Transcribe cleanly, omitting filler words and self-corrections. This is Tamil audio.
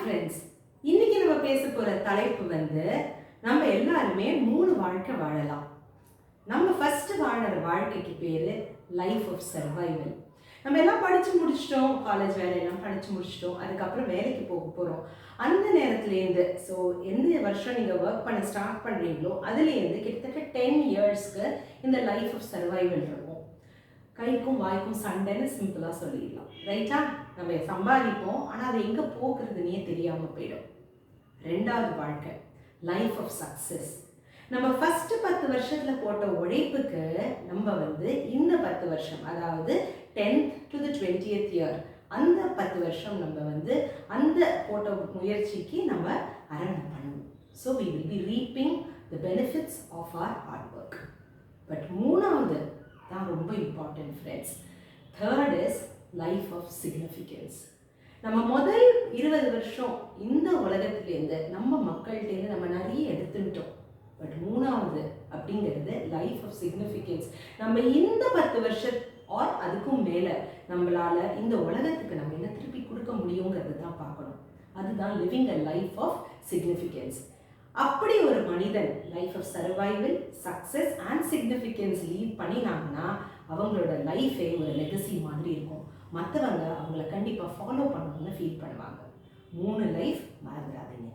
ஃப்ரெண்ட்ஸ், இன்னைக்கு நம்ம பேச போற தலைப்பு நம்ம எல்லாருமே 3 வாழ்க்கை வாழலாம். நம்ம ஃபர்ஸ்ட் வாழற வாழ்க்கைக்கு பேரு லைஃப் ஆஃப் சர்வைவல். நம்ம எல்லாம் படிச்சு முடிச்சிட்டோம், காலேஜ் வேலையெல்லாம் படிச்சு முடிச்சிட்டோம், அதுக்கப்புறம் வேலைக்கு போக போறோம். அந்த நேரத்துலேருந்து எந்த வருஷம் நீங்க ஒர்க் பண்ண ஸ்டார்ட் பண்றீங்களோ அதுலேருந்து கிட்டத்தட்ட 10 இயர்ஸ்க்கு இந்த லைஃப் ஆஃப் சர்வைவல் இருக்கும். கைக்கும் வாய்க்கும் சண்டைன்னு சிம்பிளாக சொல்லிடலாம், ரைட்டா? நம்ம சம்பாதிப்போம், ஆனால் அது எங்கே போக்குறதுன்னே தெரியாமல் போயிடும். ரெண்டாவது வாழ்க்கை லைஃப் ஆஃப் சக்ஸஸ். நம்ம ஃபர்ஸ்ட் 10 வருஷத்தில் போட்ட உழைப்புக்கு நம்ம இந்த 10 வருஷம், அதாவது 10th to the 20th year, அந்த 10 வருஷம் நம்ம அந்த போட்ட முயற்சிக்கு நம்ம அரவணை பண்ணணும். So we will be reaping the benefits of our hard work. But மூணாவது தான் ரொம்ப important friends. Third is life of significance. நம்ம முதல் 20 வருஷம் இந்த உலகத்துலேருந்து நம்ம மக்கள்கிட்டேருந்து நம்ம நிறைய எடுத்துட்டோம். பட் மூணாவது அப்படிங்கிறது லைஃப் ஆஃப் சிக்னிஃபிகன்ஸ். நம்ம இந்த 10 வருஷம் ஆர் அதுக்கும் மேலே நம்மளால இந்த உலகத்துக்கு நம்ம என்ன திருப்பி கொடுக்க முடியுங்கிறது தான் பார்க்கணும். அதுதான் living a life of significance. அப்படி ஒரு மனிதன் life of survival, success and significance lead பண்ணினாங்கன்னா அவங்களோட லைஃபே ஒரு லெகசி மாதிரி இருக்கும். மற்றவங்க அவங்கள கண்டிப்பாக ஃபாலோ பண்ணணும்னு ஃபீல் பண்ணுவாங்க. 3 லைஃப் மறந்துடாதீங்க.